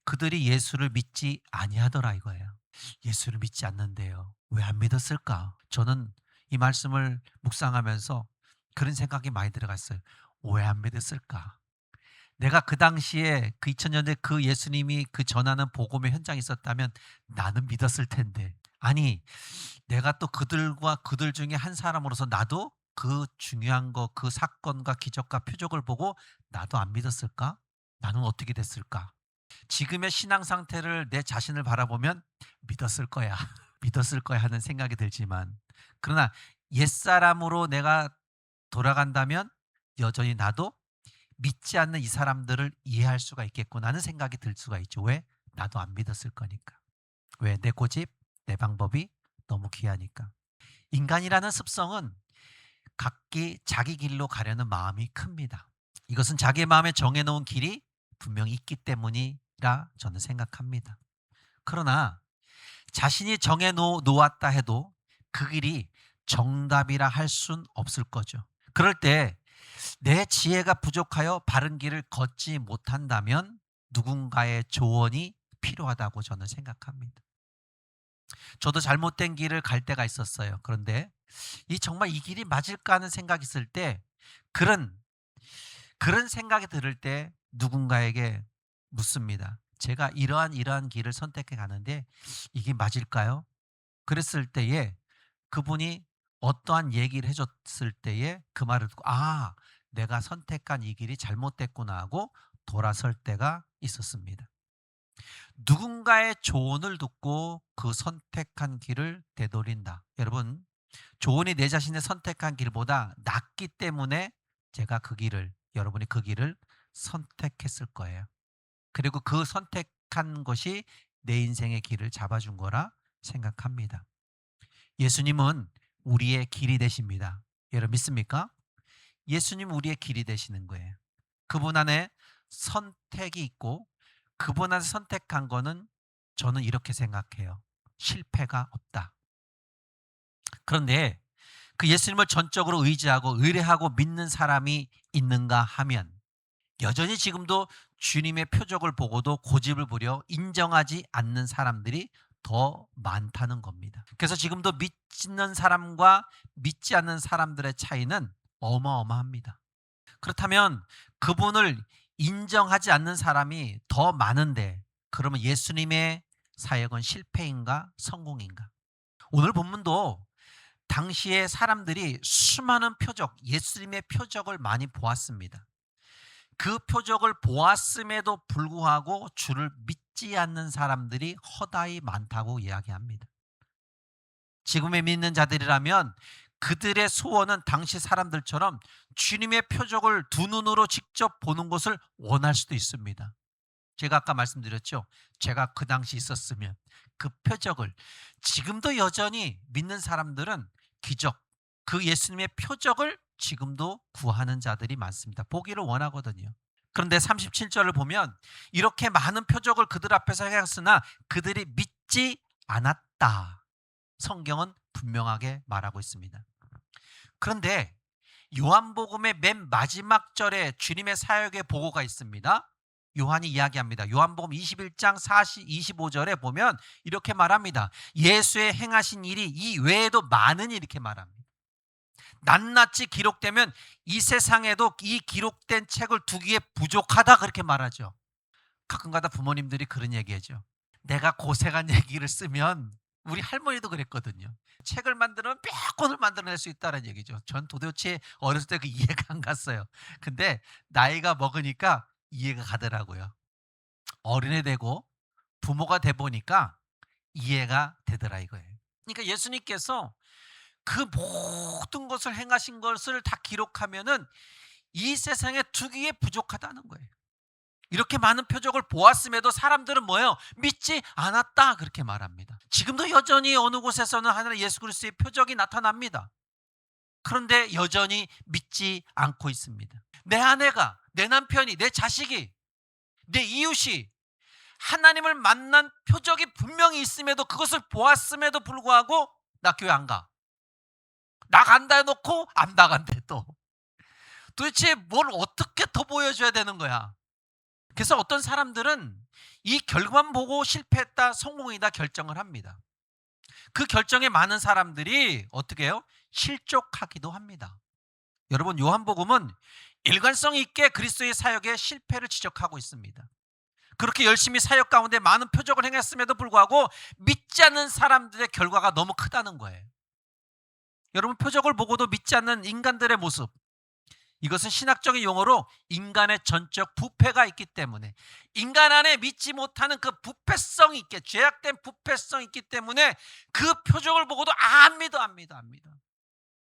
그들이 예수를 믿지 아니하더라 이거예요. 예수를 믿지 않는데요. 왜 안 믿었을까? 저는 이 말씀을 묵상하면서 그런 생각이 많이 들어갔어요. 왜 안 믿었을까? 내가 그 당시에 그 2000년대 그 예수님이 그 전하는 복음의 현장에 있었다면 나는 믿었을 텐데. 아니, 내가 또 그들과 그들 중에 한 사람으로서 나도 그 중요한 거, 그 사건과 기적과 표적을 보고 나도 안 믿었을까? 나는 어떻게 됐을까? 지금의 신앙 상태를 내 자신을 바라보면 믿었을 거야. 믿었을 거야 하는 생각이 들지만 그러나 옛사람으로 내가 돌아간다면 여전히 나도 믿지 않는 이 사람들을 이해할 수가 있겠구나 하는 생각이 들 수가 있죠. 왜? 나도 안 믿었을 거니까. 왜? 내 고집, 내 방법이 너무 귀하니까. 인간이라는 습성은 각기 자기 길로 가려는 마음이 큽니다. 이것은 자기 마음에 정해놓은 길이 분명히 있기 때문이라 저는 생각합니다. 그러나 자신이 놓았다 해도 그 길이 정답이라 할 순 없을 거죠. 그럴 때 내 지혜가 부족하여 바른 길을 걷지 못한다면 누군가의 조언이 필요하다고 저는 생각합니다. 저도 잘못된 길을 갈 때가 있었어요. 그런데 정말 이 길이 맞을까 하는 생각이 있을 때 그런 생각이 들을 때 누군가에게 묻습니다. 제가 이러한 길을 선택해 가는데 이게 맞을까요? 그랬을 때에 그분이 어떠한 얘기를 해 줬을 때에 그 말을 듣고 '아 내가 선택한 이 길이 잘못됐구나.' 하고 돌아설 때가 있었습니다. 누군가의 조언을 듣고 그 선택한 길을 되돌린다. 여러분, 조언이 내 자신의 선택한 길보다 낫기 때문에 제가 여러분이 그 길을 선택했을 거예요. 그리고 그 선택한 것이 내 인생의 길을 잡아준 거라 생각합니다. 예수님은 우리의 길이 되십니다. 여러분 믿습니까? 예수님 우리의 길이 되시는 거예요. 그분 안에 선택이 있고 그분 안에서 선택한 거는 저는 이렇게 생각해요. 실패가 없다. 그런데 그 예수님을 전적으로 의지하고 의뢰하고 믿는 사람이 있는가 하면 여전히 지금도 주님의 표적을 보고도 고집을 부려 인정하지 않는 사람들이 더 많다는 겁니다. 그래서 지금도 믿는 사람과 믿지 않는 사람들의 차이는 어마어마합니다. 그렇다면 그분을 인정하지 않는 사람이 더 많은데 그러면 예수님의 사역은 실패인가 성공인가? 오늘 본문도 당시에 사람들이 수많은 표적, 예수님의 표적을 많이 보았습니다. 그 표적을 보았음에도 불구하고 주를 믿지 않는 사람들이 허다히 많다고 이야기합니다. 지금의 믿는 자들이라면 그들의 소원은 당시 사람들처럼 주님의 표적을 두 눈으로 직접 보는 것을 원할 수도 있습니다. 제가 아까 말씀드렸죠. 제가 그 당시 있었으면 그 표적을 지금도 여전히 믿는 사람들은 기적, 그 예수님의 표적을 지금도 구하는 자들이 많습니다. 보기를 원하거든요. 그런데 37절을 보면 이렇게 많은 표적을 그들 앞에서 행했으나 그들이 믿지 않았다. 성경은 분명하게 말하고 있습니다. 그런데 요한복음의 맨 마지막 절에 주님의 사역의 보고가 있습니다. 요한이 이야기합니다. 요한복음 21장 25절에 보면 이렇게 말합니다. 예수의 행하신 일이 이 외에도 많으니 이렇게 말합니다. 낱낱이 기록되면 이 세상에도 이 기록된 책을 두기에 부족하다 그렇게 말하죠. 가끔가다 부모님들이 그런 얘기하죠. 내가 고생한 얘기를 쓰면 우리 할머니도 그랬거든요. 책을 만들면 몇 권을 만들어낼 수 있다는 얘기죠. 전 도대체 어렸을 때 그 이해가 안 갔어요. 근데 나이가 먹으니까 이해가 가더라고요. 어른이 되고 부모가 돼 보니까 이해가 되더라 이거예요. 그러니까 예수님께서 그 모든 것을 행하신 것을 다 기록하면은 이 세상에 두기에 부족하다는 거예요. 이렇게 많은 표적을 보았음에도 사람들은 뭐예요? 믿지 않았다 그렇게 말합니다. 지금도 여전히 어느 곳에서는 하나님 예수 그리스도의 표적이 나타납니다. 그런데 여전히 믿지 않고 있습니다. 내 아내가, 내 남편이, 내 자식이, 내 이웃이 하나님을 만난 표적이 분명히 있음에도 그것을 보았음에도 불구하고 나 교회 안 가. 나간다 해놓고 안 나간대 또. 도대체 뭘 어떻게 더 보여줘야 되는 거야? 그래서 어떤 사람들은 이 결과만 보고 실패했다, 성공이다 결정을 합니다. 그 결정에 많은 사람들이 어떻게 해요? 실족하기도 합니다. 여러분, 요한복음은 일관성 있게 그리스도의 사역의 실패를 지적하고 있습니다. 그렇게 열심히 사역 가운데 많은 표적을 행했음에도 불구하고 믿지 않는 사람들의 결과가 너무 크다는 거예요. 여러분, 표적을 보고도 믿지 않는 인간들의 모습, 이것은 신학적인 용어로 인간의 전적 부패가 있기 때문에, 인간 안에 믿지 못하는 그 부패성이 있게, 죄악된 부패성이 있기 때문에 그 표적을 보고도 안 믿어.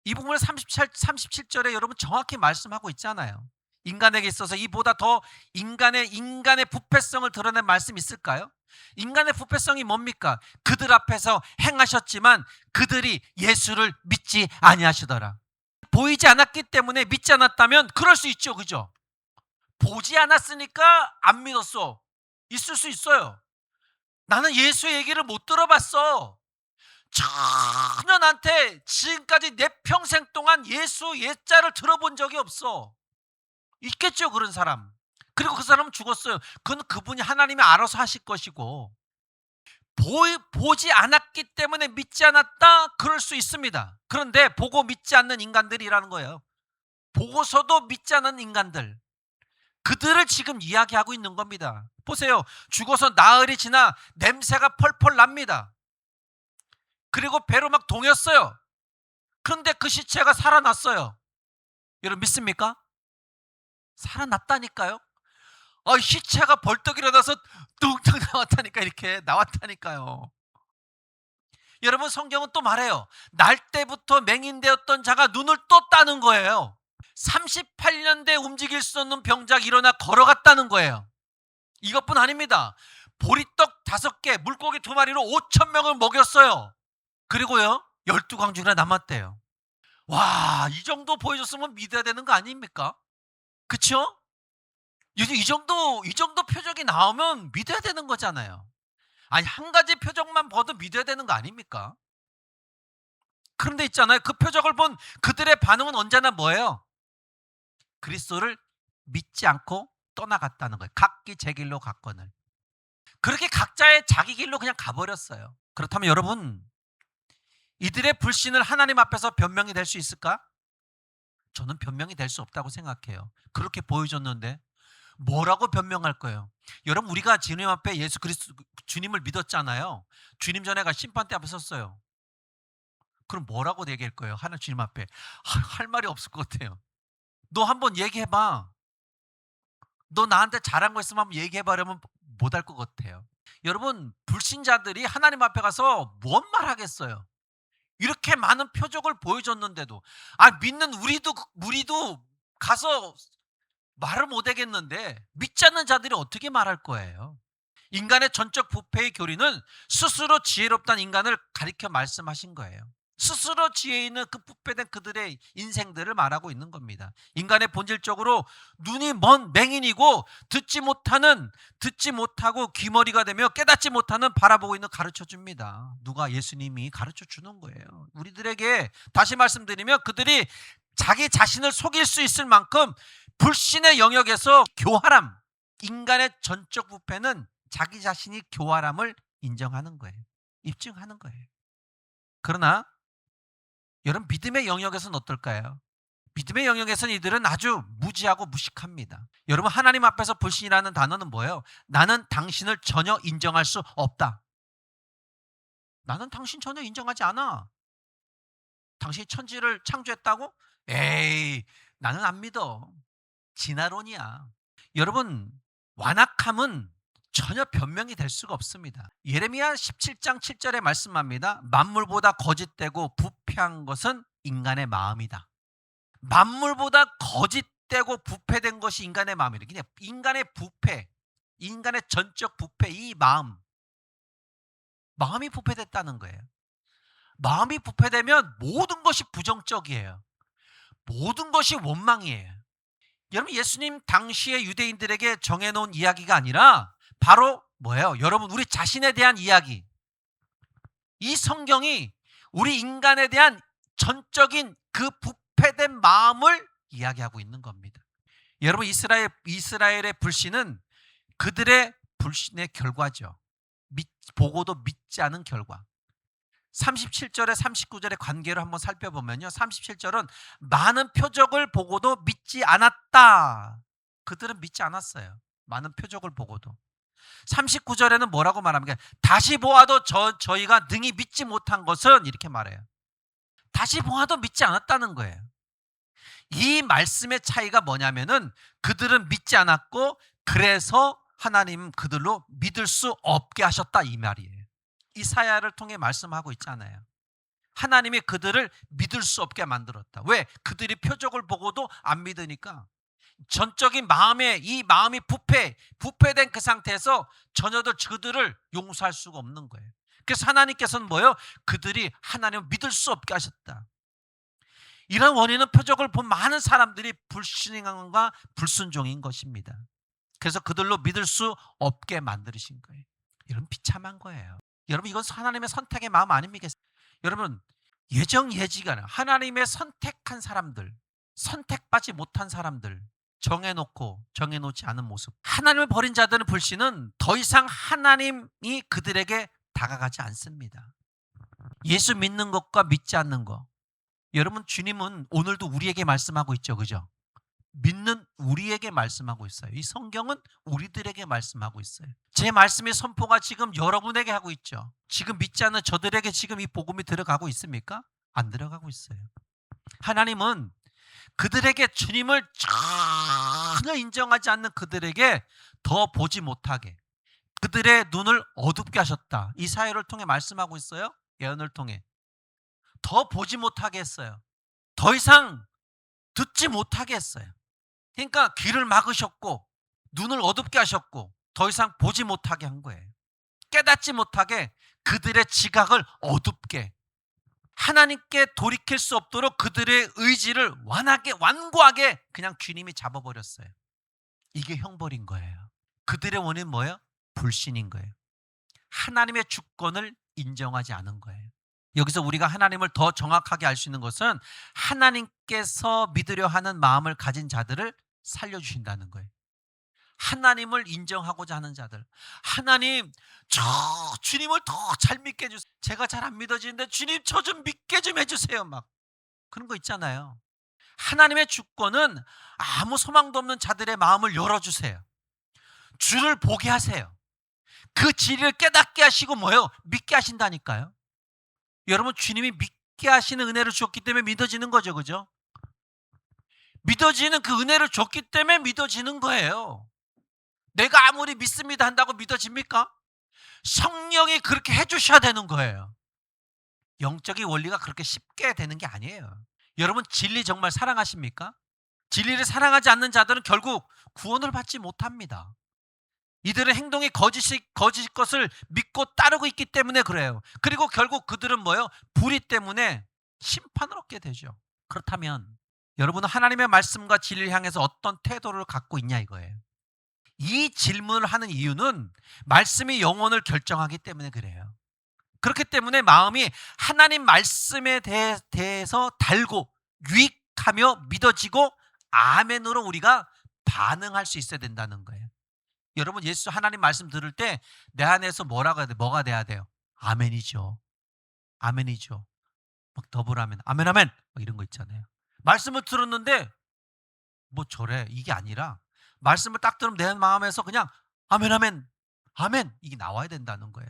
이 부분을 37절에 여러분 정확히 말씀하고 있잖아요. 인간에게 있어서 이보다 더 인간의 부패성을 드러낸 말씀이 있을까요? 인간의 부패성이 뭡니까? 그들 앞에서 행하셨지만 그들이 예수를 믿지 아니하시더라. 보이지 않았기 때문에 믿지 않았다면 그럴 수 있죠. 그죠? 보지 않았으니까 안 믿었어. 있을 수 있어요. 나는 예수의 얘기를 못 들어봤어. 전혀 나한테 지금까지 내 평생 동안 예수 예자를 들어본 적이 없어. 있겠죠, 그런 사람. 그리고 그 사람은 죽었어요. 그건 그분이 하나님이 알아서 하실 것이고, 보지 않았기 때문에 믿지 않았다, 그럴 수 있습니다. 그런데 보고 믿지 않는 인간들이라는 거예요. 보고서도 믿지 않는 인간들, 그들을 지금 이야기하고 있는 겁니다. 보세요. 죽어서 나흘이 지나 냄새가 펄펄 납니다. 그리고 배로 막 동였어요. 그런데 그 시체가 살아났어요. 여러분 믿습니까? 살아났다니까요. 시체가 벌떡 일어나서 뚱뚱 나왔다니까, 이렇게 나왔다니까요. 여러분, 성경은 또 말해요. 날 때부터 맹인되었던 자가 눈을 떴다는 거예요. 38년대 움직일 수 없는 병자가 일어나 걸어갔다는 거예요. 이것뿐 아닙니다. 보리떡 5개, 물고기 2마리로 5,000명을 먹였어요. 그리고요, 12광주가 남았대요. 와, 이 정도 보여줬으면 믿어야 되는 거 아닙니까? 그쵸? 이 정도 표적이 나오면 믿어야 되는 거잖아요. 아니, 한 가지 표적만 봐도 믿어야 되는 거 아닙니까? 그런데 있잖아요. 그 표적을 본 그들의 반응은 언제나 뭐예요? 그리스도를 믿지 않고 떠나갔다는 거예요. 각기 제 길로 갔거늘. 그렇게 각자의 자기 길로 그냥 가버렸어요. 그렇다면 여러분, 이들의 불신을 하나님 앞에서 변명이 될 수 있을까? 저는 변명이 될 수 없다고 생각해요. 그렇게 보여줬는데 뭐라고 변명할 거예요? 여러분, 우리가 주님 앞에 예수 그리스도 주님을 믿었잖아요. 주님 전에 가 심판대 앞에 섰어요. 그럼 뭐라고 얘기할 거예요? 하나 주님 앞에 할 말이 없을 것 같아요. 너 한번 얘기해봐. 너 나한테 잘한 거 있으면 한번 얘기해봐. 그러면 못할 것 같아요. 여러분, 불신자들이 하나님 앞에 가서 뭔 말 하겠어요? 이렇게 많은 표적을 보여줬는데도, 믿는 우리도 가서 말을 못 하겠는데 믿지 않는 자들이 어떻게 말할 거예요? 인간의 전적 부패의 교리는 스스로 지혜롭다는 인간을 가리켜 말씀하신 거예요. 스스로 지혜 있는 그 부패된 그들의 인생들을 말하고 있는 겁니다. 인간의 본질적으로 눈이 먼 맹인이고 듣지 못하고 귀머리가 되며 깨닫지 못하는 바라보고 있는 가르쳐 줍니다. 누가? 예수님이 가르쳐 주는 거예요. 우리들에게 다시 말씀드리면, 그들이 자기 자신을 속일 수 있을 만큼 불신의 영역에서 교활함, 인간의 전적 부패는 자기 자신이 교활함을 인정하는 거예요. 입증하는 거예요. 그러나 여러분, 믿음의 영역에서는 어떨까요? 믿음의 영역에서는 이들은 아주 무지하고 무식합니다. 여러분, 하나님 앞에서 불신이라는 단어는 뭐예요? 나는 당신을 전혀 인정할 수 없다. 나는 당신 전혀 인정하지 않아. 당신이 천지를 창조했다고? 에이, 나는 안 믿어. 진화론이야. 여러분, 완악함은 전혀 변명이 될 수가 없습니다. 예레미야 17장 7절에 말씀합니다. 만물보다 거짓되고 부패한 것은 인간의 마음이다. 만물보다 거짓되고 부패된 것이 인간의 마음이다. 그냥 인간의 부패, 인간의 전적 부패, 이 마음이 부패됐다는 거예요. 마음이 부패되면 모든 것이 부정적이에요. 모든 것이 원망이에요. 여러분, 예수님 당시의 유대인들에게 정해놓은 이야기가 아니라 바로 뭐예요? 여러분, 우리 자신에 대한 이야기. 이 성경이 우리 인간에 대한 전적인 그 부패된 마음을 이야기하고 있는 겁니다. 여러분, 이스라엘의 불신은 그들의 불신의 결과죠. 보고도 믿지 않은 결과. 37절에 39절의 관계를 한번 살펴보면요. 37절은 많은 표적을 보고도 믿지 않았다. 그들은 믿지 않았어요. 많은 표적을 보고도. 39절에는 뭐라고 말합니까? 다시 보아도 저희가 능히 믿지 못한 것은 이렇게 말해요. 다시 보아도 믿지 않았다는 거예요. 이 말씀의 차이가 뭐냐면은 그들은 믿지 않았고 그래서 하나님 그들로 믿을 수 없게 하셨다 이 말이에요. 이사야를 통해 말씀하고 있잖아요. 하나님이 그들을 믿을 수 없게 만들었다. 왜? 그들이 표적을 보고도 안 믿으니까. 전적인 이 마음이 부패된 그 상태에서 전혀들 그들을 용서할 수가 없는 거예요. 그래서 하나님께서는 뭐예요? 그들이 하나님을 믿을 수 없게 하셨다. 이런 원인은 표적을 본 많은 사람들이 불신앙과 불순종인 것입니다. 그래서 그들로 믿을 수 없게 만드신 거예요. 여러분 비참한 거예요. 여러분 이건 하나님의 선택의 마음 아닙니까? 여러분 예정예지가 하나님의 선택한 사람들, 선택받지 못한 사람들, 정해놓지 않은 모습. 하나님을 버린 자들의 불신은 더 이상 하나님이 그들에게 다가가지 않습니다. 예수 믿는 것과 믿지 않는 것. 여러분 주님은 오늘도 우리에게 말씀하고 있죠. 그죠? 믿는 우리에게 말씀하고 있어요. 이 성경은 우리들에게 말씀하고 있어요. 제 말씀의 선포가 지금 여러분에게 하고 있죠. 지금 믿지 않는 저들에게 지금 이 복음이 들어가고 있습니까? 안 들어가고 있어요. 하나님은 그들에게 주님을 전혀 인정하지 않는 그들에게 더 보지 못하게 그들의 눈을 어둡게 하셨다. 이사야를 통해 말씀하고 있어요. 예언을 통해 더 보지 못하게 했어요. 더 이상 듣지 못하게 했어요. 그러니까 귀를 막으셨고 눈을 어둡게 하셨고 더 이상 보지 못하게 한 거예요. 깨닫지 못하게 그들의 지각을 어둡게 하나님께 돌이킬 수 없도록 그들의 의지를 완고하게 그냥 주님이 잡아버렸어요. 이게 형벌인 거예요. 그들의 원인은 뭐예요? 불신인 거예요. 하나님의 주권을 인정하지 않은 거예요. 여기서 우리가 하나님을 더 정확하게 알 수 있는 것은 하나님께서 믿으려 하는 마음을 가진 자들을 살려주신다는 거예요. 하나님을 인정하고자 하는 자들. 하나님, 주님을 더 잘 믿게 해주세요. 제가 잘 안 믿어지는데 주님 저 좀 믿게 좀 해주세요. 막 그런 거 있잖아요. 하나님의 주권은 아무 소망도 없는 자들의 마음을 열어주세요. 주를 보게 하세요. 그 진리를 깨닫게 하시고 뭐예요? 믿게 하신다니까요. 여러분 주님이 믿게 하시는 은혜를 주었기 때문에 믿어지는 거죠. 그죠? 믿어지는 그 은혜를 줬기 때문에 믿어지는 거예요. 내가 아무리 믿습니다 한다고 믿어집니까? 성령이 그렇게 해주셔야 되는 거예요. 영적인 원리가 그렇게 쉽게 되는 게 아니에요. 여러분 진리 정말 사랑하십니까? 진리를 사랑하지 않는 자들은 결국 구원을 받지 못합니다. 이들의 행동이 거짓 것을 믿고 따르고 있기 때문에 그래요. 그리고 결국 그들은 뭐예요? 불의 때문에 심판을 얻게 되죠. 그렇다면 여러분은 하나님의 말씀과 진리를 향해서 어떤 태도를 갖고 있냐 이거예요. 이 질문을 하는 이유는 말씀이 영혼을 결정하기 때문에 그래요. 그렇기 때문에 마음이 하나님 말씀에 대해서 달고 유익하며 믿어지고 아멘으로 우리가 반응할 수 있어야 된다는 거예요. 여러분 예수 하나님 말씀 들을 때 내 안에서 뭐가 돼야 돼요? 아멘이죠. 아멘이죠. 막 더불어하면 아멘 아멘 막 이런 거 있잖아요. 말씀을 들었는데 뭐 저래 이게 아니라 말씀을 딱 들으면 내 마음에서 그냥 아멘 아멘 아멘 이게 나와야 된다는 거예요.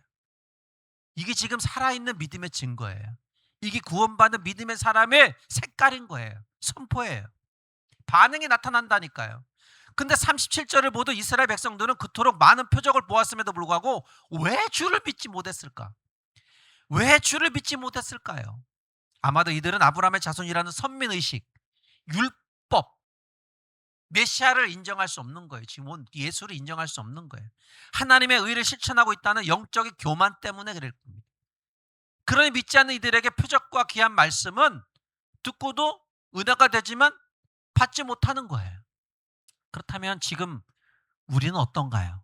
이게 지금 살아있는 믿음의 증거예요. 이게 구원받는 믿음의 사람의 색깔인 거예요. 선포예요. 반응이 나타난다니까요. 근데 37절을 보도 이스라엘 백성들은 그토록 많은 표적을 보았음에도 불구하고 왜 주를 믿지 못했을까? 왜 주를 믿지 못했을까요? 아마도 이들은 아브라함의 자손이라는 선민의식, 율법, 메시아를 인정할 수 없는 거예요. 지금 예수를 인정할 수 없는 거예요. 하나님의 의를 실천하고 있다는 영적인 교만 때문에 그럴 겁니다. 그러니 믿지 않는 이들에게 표적과 귀한 말씀은 듣고도 은혜가 되지만 받지 못하는 거예요. 그렇다면 지금 우리는 어떤가요?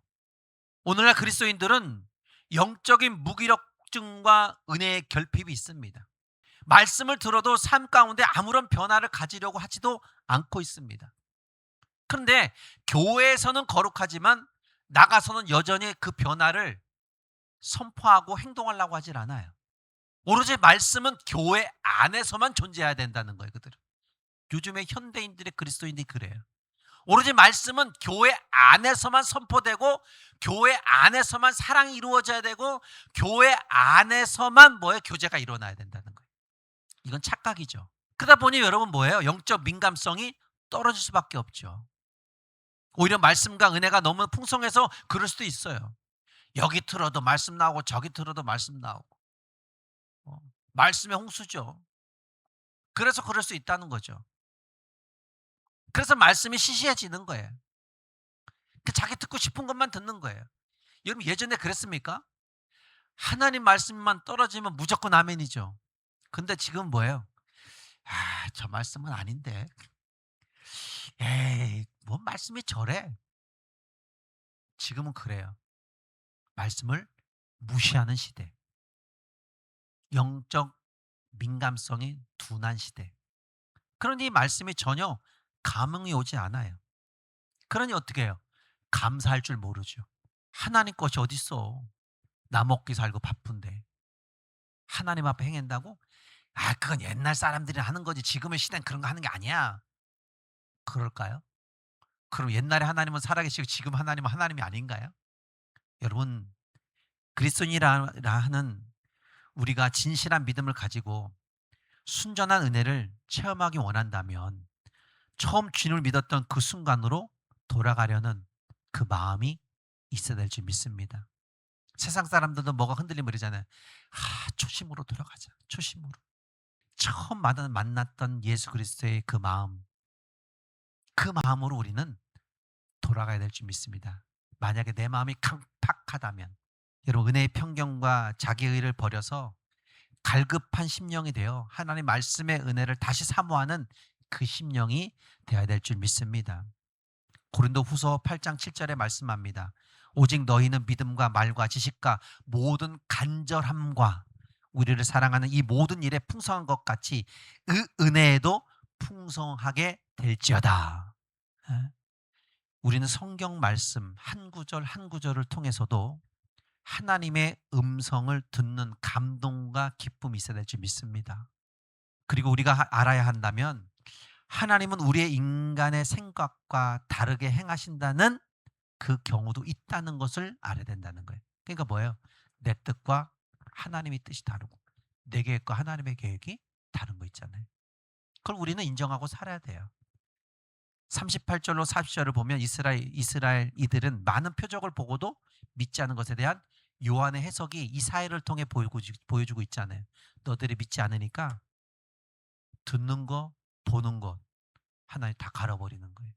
오늘날 그리스도인들은 영적인 무기력증과 은혜의 결핍이 있습니다. 말씀을 들어도 삶 가운데 아무런 변화를 가지려고 하지도 않고 있습니다. 그런데 교회에서는 거룩하지만 나가서는 여전히 그 변화를 선포하고 행동하려고 하질 않아요. 오로지 말씀은 교회 안에서만 존재해야 된다는 거예요, 그들은. 요즘에 현대인들의 그리스도인들이 그래요. 오로지 말씀은 교회 안에서만 선포되고 교회 안에서만 사랑이 이루어져야 되고 교회 안에서만 뭐예요? 교제가 일어나야 된다는 거예요. 이건 착각이죠. 그러다 보니 여러분 뭐예요? 영적 민감성이 떨어질 수밖에 없죠. 오히려 말씀과 은혜가 너무 풍성해서 그럴 수도 있어요. 여기 틀어도 말씀 나오고 저기 틀어도 말씀 나오고. 어, 말씀의 홍수죠. 그래서 그럴 수 있다는 거죠. 그래서 말씀이 시시해지는 거예요. 자기 듣고 싶은 것만 듣는 거예요. 여러분 예전에 그랬습니까? 하나님 말씀만 떨어지면 무조건 아멘이죠. 근데 지금 뭐예요? 아, 저 말씀은 아닌데. 에이, 뭔 말씀이 저래? 지금은 그래요. 말씀을 무시하는 시대. 영적 민감성이 둔한 시대. 그러니 말씀이 전혀 감흥이 오지 않아요. 그러니 어떻게 해요? 감사할 줄 모르죠. 하나님 것이 어딨어. 나 먹기 살고 바쁜데. 하나님 앞에 행한다고? 아, 그건 옛날 사람들이 하는 거지. 지금의 시대는 그런 거 하는 게 아니야. 그럴까요? 그럼 옛날에 하나님은 살아계시고 지금 하나님은 하나님이 아닌가요? 여러분, 그리스도인이라 하는 우리가 진실한 믿음을 가지고 순전한 은혜를 체험하기 원한다면 처음 주님을 믿었던 그 순간으로 돌아가려는 그 마음이 있어야 될 줄 믿습니다. 세상 사람들도 뭐가 흔들리면 그러잖아요. 아, 초심으로 돌아가자. 초심으로. 처음 만났던 예수 그리스도의 그 마음, 그 마음으로 우리는 돌아가야 될 줄 믿습니다. 만약에 내 마음이 강팍하다면 여러분 은혜의 편견과 자기의를 버려서 갈급한 심령이 되어 하나님 말씀의 은혜를 다시 사모하는 그 심령이 되어야 될 줄 믿습니다. 고린도후서 8장 7절에 말씀합니다. 오직 너희는 믿음과 말과 지식과 모든 간절함과 우리를 사랑하는 이 모든 일에 풍성한 것 같이 그 은혜에도 풍성하게 될지어다. 우리는 성경 말씀 한 구절 한 구절을 통해서도 하나님의 음성을 듣는 감동과 기쁨이 있어야 될 줄 믿습니다. 그리고 우리가 알아야 한다면 하나님은 우리의 인간의 생각과 다르게 행하신다는 그 경우도 있다는 것을 알아야 된다는 거예요. 그러니까 뭐예요? 내 뜻과 하나님의 뜻이 다르고 내 계획과 하나님의 계획이 다른 거 있잖아요. 그걸 우리는 인정하고 살아야 돼요. 38절로 40절을 보면 이스라엘 이들은 많은 표적을 보고도 믿지 않은 것에 대한 요한의 해석이 이사야를 통해 보여주고 있잖아요. 너들이 믿지 않으니까 듣는 거, 보는 것 하나님 다 갈아버리는 거예요.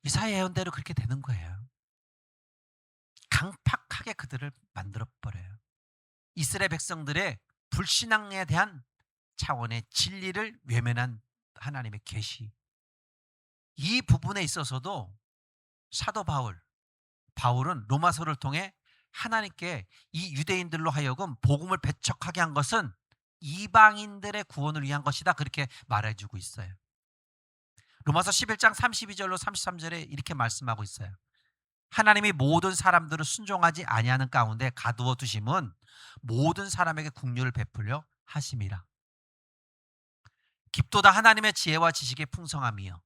이사야 예언대로 그렇게 되는 거예요. 강팍하게 그들을 만들어 버려요. 이스라엘 백성들의 불신앙에 대한 차원의 진리를 외면한 하나님의 계시. 이 부분에 있어서도 사도 바울은 로마서를 통해 하나님께 이 유대인들로 하여금 복음을 배척하게 한 것은 이방인들의 구원을 위한 것이다. 그렇게 말해주고 있어요. 로마서 11장 32절로 33절에 이렇게 말씀하고 있어요. 하나님이 모든 사람들을 순종하지 아니하는 가운데 가두어 두심은 모든 사람에게 긍휼을 베풀려 하심이라. 깊도다 하나님의 지혜와 지식의 풍성함이요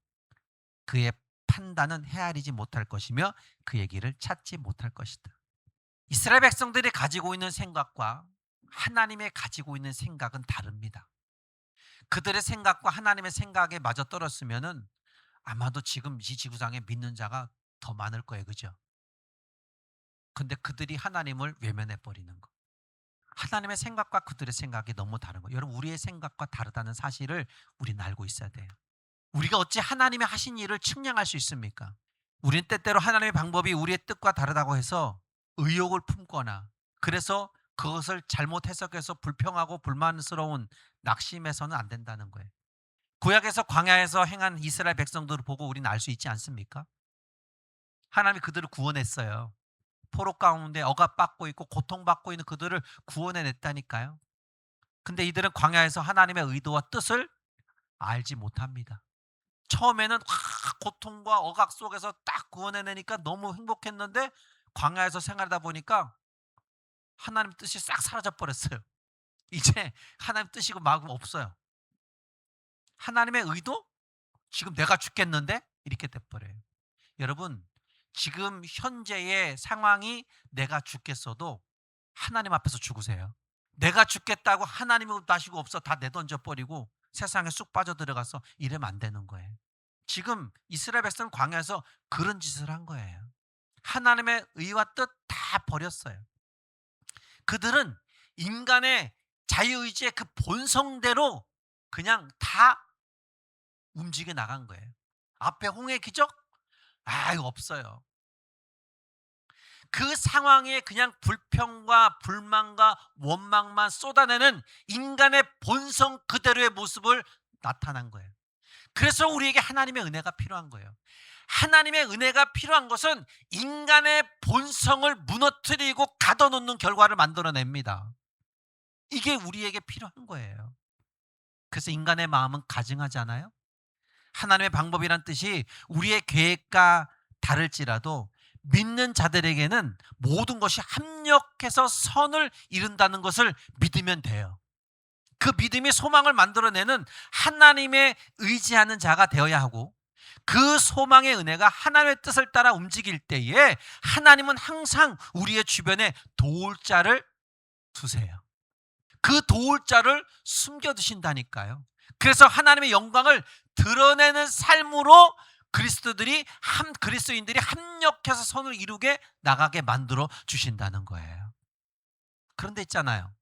그의 판단은 헤아리지 못할 것이며 그의 길을 찾지 못할 것이다. 이스라엘 백성들이 가지고 있는 생각과 하나님의 가지고 있는 생각은 다릅니다. 그들의 생각과 하나님의 생각에 맞아 떨어졌으면은 아마도 지금 이 지구상에 믿는 자가 더 많을 거예요. 그죠? 근데 그들이 하나님을 외면해 버리는 거. 하나님의 생각과 그들의 생각이 너무 다른 거예요. 여러분 우리의 생각과 다르다는 사실을 우리는 알고 있어야 돼요. 우리가 어찌 하나님의 하신 일을 측량할 수 있습니까? 우리는 때때로 하나님의 방법이 우리의 뜻과 다르다고 해서 의욕을 품거나 그래서 그것을 잘못 해석해서 불평하고 불만스러운 낙심해서는 안 된다는 거예요. 구약에서 광야에서 행한 이스라엘 백성들을 보고 우리는 알 수 있지 않습니까? 하나님이 그들을 구원했어요. 포로 가운데 억압받고 있고 고통받고 있는 그들을 구원해냈다니까요. 근데 이들은 광야에서 하나님의 의도와 뜻을 알지 못합니다. 처음에는 확 고통과 억압 속에서 딱 구원해내니까 너무 행복했는데 광야에서 생활하다 보니까 하나님 뜻이 싹 사라져 버렸어요. 이제 하나님 뜻이고 마음 없어요. 하나님의 의도? 지금 내가 죽겠는데? 이렇게 돼 버려요. 여러분, 지금 현재의 상황이 내가 죽겠어도 하나님 앞에서 죽으세요. 내가 죽겠다고 하나님을 다시고 없어 다 내던져 버리고 세상에 쑥 빠져들어가서 이러면 안 되는 거예요. 지금 이스라엘 백성은 광야에서 그런 짓을 한 거예요. 하나님의 의와 뜻 다 버렸어요. 그들은 인간의 자유의지의 그 본성대로 그냥 다 움직여 나간 거예요. 앞에 홍해 기적? 아, 이거 없어요. 그 상황에 그냥 불평과 불만과 원망만 쏟아내는 인간의 본성 그대로의 모습을 나타난 거예요. 그래서 우리에게 하나님의 은혜가 필요한 거예요. 하나님의 은혜가 필요한 것은 인간의 본성을 무너뜨리고 가둬놓는 결과를 만들어냅니다. 이게 우리에게 필요한 거예요. 그래서 인간의 마음은 가증하잖아요. 하나님의 방법이란 뜻이 우리의 계획과 다를지라도 믿는 자들에게는 모든 것이 합력해서 선을 이룬다는 것을 믿으면 돼요. 그 믿음이 소망을 만들어내는 하나님의 의지하는 자가 되어야 하고, 그 소망의 은혜가 하나님의 뜻을 따라 움직일 때에 하나님은 항상 우리의 주변에 도울 자를 두세요. 그 도울 자를 숨겨두신다니까요. 그래서 하나님의 영광을 드러내는 삶으로 그리스도인들이 합력해서 선을 이루게 나가게 만들어 주신다는 거예요. 그런데 있잖아요,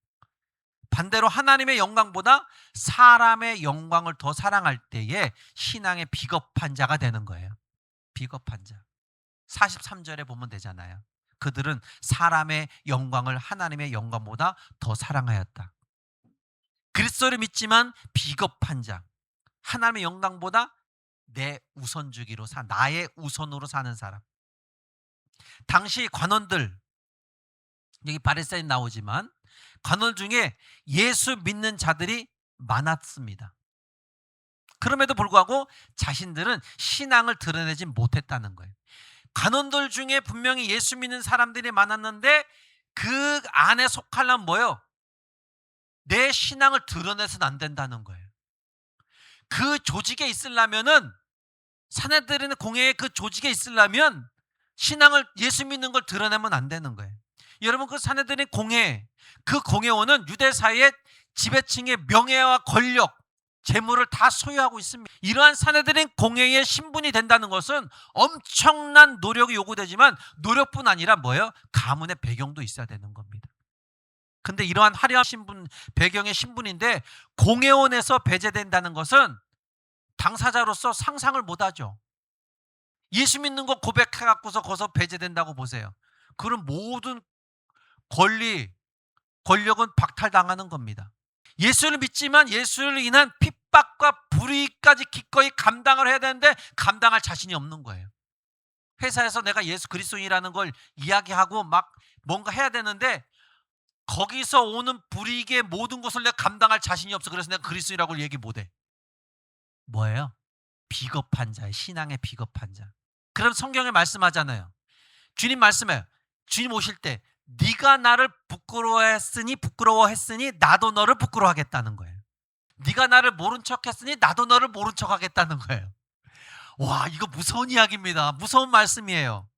반대로 하나님의 영광보다 사람의 영광을 더 사랑할 때에 신앙의 비겁한 자가 되는 거예요. 비겁한 자. 43절에 보면 되잖아요. 그들은 사람의 영광을 하나님의 영광보다 더 사랑하였다. 그리스도를 믿지만 비겁한 자, 하나님의 영광보다 내 우선주기로 나의 우선으로 사는 사람. 당시 관원들, 여기 바리새인 나오지만 관원 중에 예수 믿는 자들이 많았습니다. 그럼에도 불구하고 자신들은 신앙을 드러내지 못했다는 거예요. 관원들 중에 분명히 예수 믿는 사람들이 많았는데 그 안에 속하려면 뭐예요? 내 신앙을 드러내서는 안 된다는 거예요. 그 조직에 있으려면은, 사내들은 공회의 그 조직에 있으려면 신앙을, 예수 믿는 걸 드러내면 안 되는 거예요. 여러분, 그 사내들의 공회, 그 공회원은 유대사회의 지배층의 명예와 권력, 재물을 다 소유하고 있습니다. 이러한 사내들인 공회의 신분이 된다는 것은 엄청난 노력이 요구되지만 노력뿐 아니라 뭐예요? 가문의 배경도 있어야 되는 겁니다. 근데 이러한 화려한 신분, 배경의 신분인데 공회원에서 배제된다는 것은 당사자로서 상상을 못하죠. 예수 믿는 거 고백해갖고서 거기서 배제된다고 보세요. 그런 모든 권력은 박탈당하는 겁니다. 예수를 믿지만 예수를 인한 핍박과 불의까지 기꺼이 감당을 해야 되는데 감당할 자신이 없는 거예요. 회사에서 내가 예수 그리스도인이라는 걸 이야기하고 막 뭔가 해야 되는데 거기서 오는 불이익의 모든 것을 내가 감당할 자신이 없어. 그래서 내가 그리스도인이라고 얘기 못해. 뭐예요? 비겁한 자예요. 신앙의 비겁한 자. 그럼 성경에 말씀하잖아요. 주님 말씀해요. 주님 오실 때 네가 나를 부끄러워했으니 나도 너를 부끄러워하겠다는 거예요. 네가 나를 모른 척했으니 나도 너를 모른 척하겠다는 거예요. 와, 이거 무서운 이야기입니다. 무서운 말씀이에요.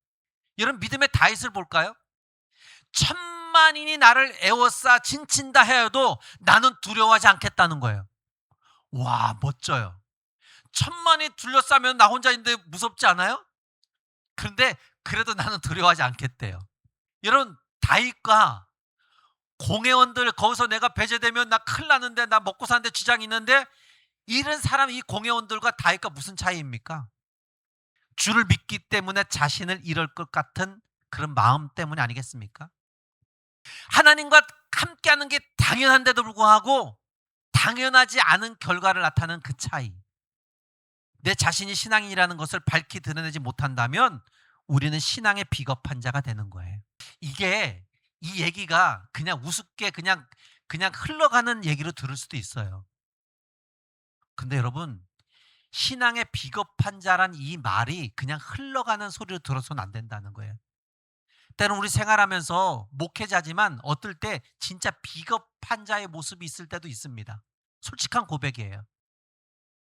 여러분, 믿음의 다윗을 볼까요? 천만인이 나를 에워싸 진친다 해도 나는 두려워하지 않겠다는 거예요. 와, 멋져요. 천만이 둘러싸면 나 혼자인데 무섭지 않아요? 그런데 그래도 나는 두려워하지 않겠대요. 여러분, 다윗과 공회원들, 거기서 내가 배제되면 나 큰일 나는데, 나 먹고 사는데 지장이 있는데, 이런 사람, 이 공회원들과 다윗과 무슨 차이입니까? 주를 믿기 때문에 자신을 잃을 것 같은 그런 마음 때문이 아니겠습니까? 하나님과 함께하는 게 당연한데도 불구하고 당연하지 않은 결과를 나타내는 그 차이. 내 자신이 신앙인이라는 것을 밝히 드러내지 못한다면 우리는 신앙의 비겁한 자가 되는 거예요. 이 얘기가 그냥 우습게 그냥 흘러가는 얘기로 들을 수도 있어요. 근데 여러분, 신앙의 비겁한 자란 이 말이 그냥 흘러가는 소리로 들어서는 안 된다는 거예요. 때로는 우리 생활하면서 목회자지만 어떨 때 진짜 비겁한 자의 모습이 있을 때도 있습니다. 솔직한 고백이에요.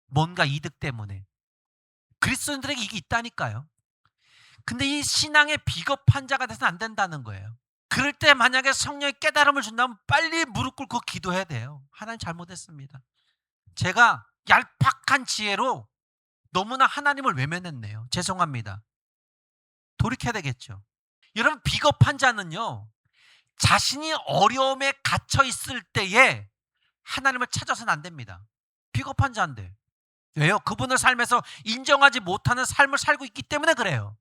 뭔가 이득 때문에. 그리스도인들에게 이게 있다니까요. 근데 이 신앙의 비겁한 자가 돼서는 안 된다는 거예요. 그럴 때 만약에 성령의 깨달음을 준다면 빨리 무릎 꿇고 기도해야 돼요. 하나님 잘못했습니다. 제가 얄팍한 지혜로 너무나 하나님을 외면했네요. 죄송합니다. 돌이켜야 되겠죠. 여러분, 비겁한 자는요, 자신이 어려움에 갇혀 있을 때에 하나님을 찾아서는 안 됩니다. 비겁한 자인데. 왜요? 그분을 삶에서 인정하지 못하는 삶을 살고 있기 때문에 그래요.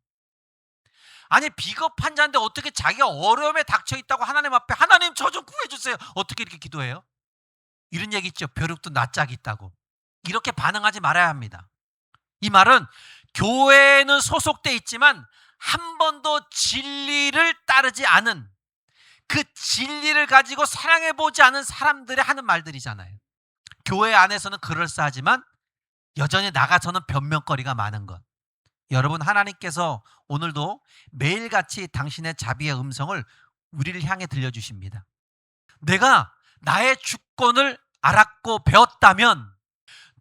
아니, 비겁한 자인데 어떻게 자기가 어려움에 닥쳐 있다고 하나님 앞에 하나님 저 좀 구해주세요. 어떻게 이렇게 기도해요? 이런 얘기 있죠. 벼룩도 낯짝이 있다고. 이렇게 반응하지 말아야 합니다. 이 말은 교회에는 소속돼 있지만 한 번도 진리를 따르지 않은, 그 진리를 가지고 사랑해보지 않은 사람들이 하는 말들이잖아요. 교회 안에서는 그럴싸하지만 여전히 나가서는 변명거리가 많은 것. 여러분, 하나님께서 오늘도 매일같이 당신의 자비의 음성을 우리를 향해 들려주십니다. 내가 나의 주권을 알았고 배웠다면,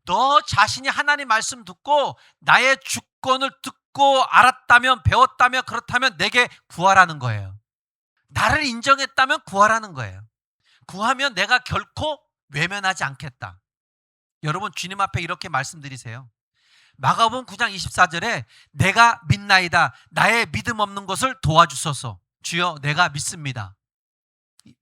너 자신이 하나님 말씀 듣고 나의 주권을 듣고 알았다면, 배웠다면, 그렇다면 내게 구하라는 거예요. 나를 인정했다면 구하라는 거예요. 구하면 내가 결코 외면하지 않겠다. 여러분, 주님 앞에 이렇게 말씀드리세요. 마가복음 9장 24절에 내가 믿나이다. 나의 믿음 없는 것을 도와주소서. 주여, 내가 믿습니다.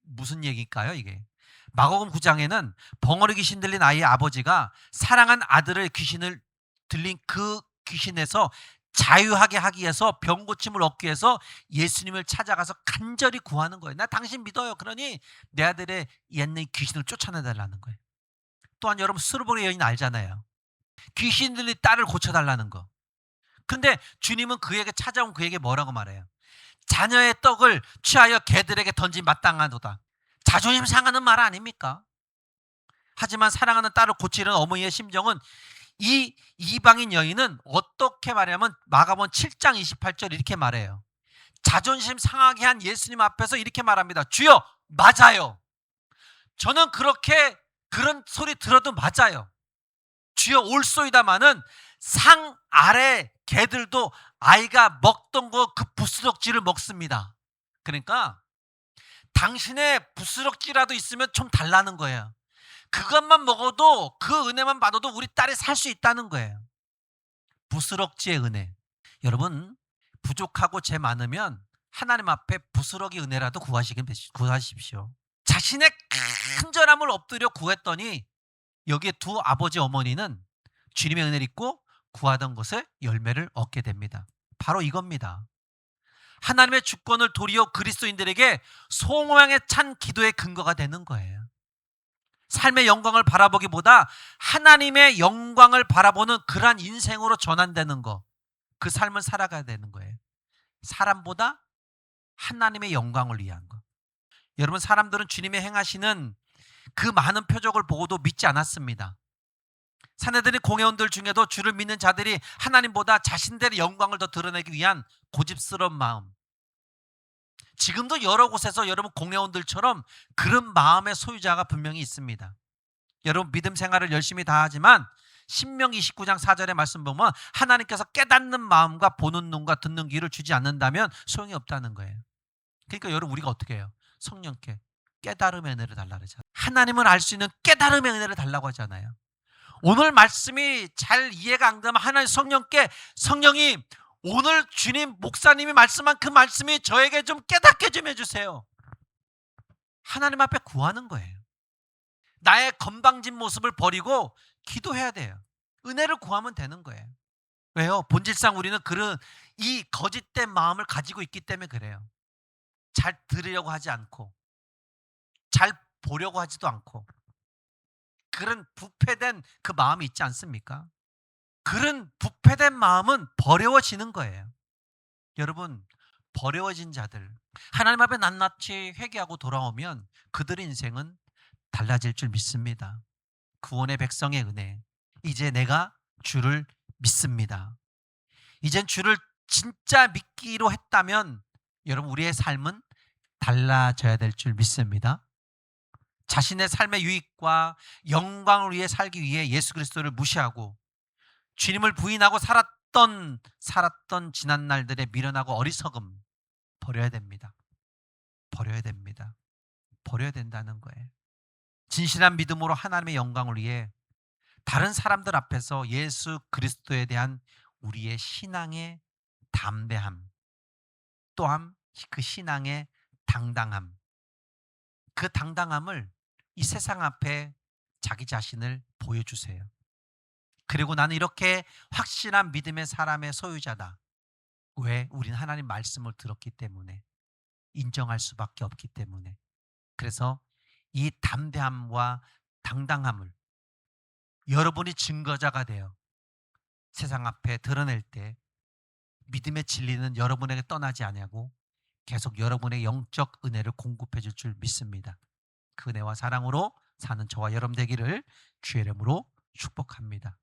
무슨 얘기일까요, 이게? 마가복음 9장에는 벙어리 귀신 들린 아이의 아버지가 사랑한 아들의 귀신을 들린 그 귀신에서 자유하게 하기 위해서, 병 고침을 얻기 위해서 예수님을 찾아가서 간절히 구하는 거예요. 나 당신 믿어요. 그러니 내 아들의 옛날 귀신을 쫓아내달라는 거예요. 또한 여러분, 스루보리 여인 알잖아요. 귀신 들린 딸을 고쳐달라는 거. 근데 주님은 그에게 찾아온 그에게 뭐라고 말해요? 자녀의 떡을 취하여 개들에게 던지 마땅하도다. 자존심 상하는 말 아닙니까? 하지만 사랑하는 딸을 고치려는 어머니의 심정은, 이 이방인 여인은 어떻게 말하냐면 마가복음 7장 28절 이렇게 말해요. 자존심 상하게 한 예수님 앞에서 이렇게 말합니다. 주여, 맞아요. 저는 그렇게 그런 소리 들어도 맞아요. 주여, 올소이다마는 상 아래 개들도 아이가 먹던 거 그 부스럭지를 먹습니다. 그러니까 당신의 부스럭지라도 있으면 좀 달라는 거예요. 그것만 먹어도, 그 은혜만 받아도 우리 딸이 살 수 있다는 거예요. 부스럭지의 은혜. 여러분, 부족하고 죄 많으면 하나님 앞에 부스러기 은혜라도 구하십시오. 자신의 간절함을 엎드려 구했더니 여기에 두 아버지 어머니는 주님의 은혜를 입고 구하던 것에 열매를 얻게 됩니다. 바로 이겁니다. 하나님의 주권을 도리어 그리스도인들에게 소망에 찬 기도의 근거가 되는 거예요. 삶의 영광을 바라보기보다 하나님의 영광을 바라보는 그러한 인생으로 전환되는 거, 그 삶을 살아가야 되는 거예요. 사람보다 하나님의 영광을 위한 거. 여러분, 사람들은 주님의 행하시는 그 많은 표적을 보고도 믿지 않았습니다. 사내들의 공회원들 중에도 주를 믿는 자들이 하나님보다 자신들의 영광을 더 드러내기 위한 고집스러운 마음. 지금도 여러 곳에서 여러분 공회원들처럼 그런 마음의 소유자가 분명히 있습니다. 여러분, 믿음 생활을 열심히 다 하지만 신명기 29장 4절의 말씀 보면 하나님께서 깨닫는 마음과 보는 눈과 듣는 귀를 주지 않는다면 소용이 없다는 거예요. 그러니까 여러분, 우리가 어떻게 해요? 성령께 깨달음의 은혜를 달라고 하잖아요. 하나님을 알 수 있는 깨달음의 은혜를 달라고 하잖아요. 오늘 말씀이 잘 이해가 안 되면 하나님 성령께, 성령이 오늘 주님 목사님이 말씀한 그 말씀이 저에게 좀 깨닫게 좀 해주세요. 하나님 앞에 구하는 거예요. 나의 건방진 모습을 버리고 기도해야 돼요. 은혜를 구하면 되는 거예요. 왜요? 본질상 우리는 그런 이 거짓된 마음을 가지고 있기 때문에 그래요. 잘 들으려고 하지 않고, 잘 보려고 하지도 않고, 그런 부패된 그 마음이 있지 않습니까? 그런 부패된 마음은 버려워지는 거예요. 여러분, 버려워진 자들, 하나님 앞에 낱낱이 회개하고 돌아오면 그들의 인생은 달라질 줄 믿습니다. 구원의 백성의 은혜, 이제 내가 주를 믿습니다. 이젠 주를 진짜 믿기로 했다면 여러분 우리의 삶은 달라져야 될 줄 믿습니다. 자신의 삶의 유익과 영광을 위해 살기 위해 예수 그리스도를 무시하고 주님을 부인하고 살았던 지난 날들의 미련하고 어리석음 버려야 됩니다. 버려야 됩니다. 버려야 된다는 거예요. 진실한 믿음으로 하나님의 영광을 위해 다른 사람들 앞에서 예수 그리스도에 대한 우리의 신앙의 담대함, 또한 그 신앙의 당당함, 그 당당함을 이 세상 앞에 자기 자신을 보여주세요. 그리고 나는 이렇게 확실한 믿음의 사람의 소유자다. 왜? 우린 하나님 말씀을 들었기 때문에, 인정할 수밖에 없기 때문에. 그래서 이 담대함과 당당함을 여러분이 증거자가 되어 세상 앞에 드러낼 때 믿음의 진리는 여러분에게 떠나지 아니하고 계속 여러분의 영적 은혜를 공급해 줄 줄 믿습니다. 그 은혜와 사랑으로 사는 저와 여러분 되기를 주의 이름으로 축복합니다.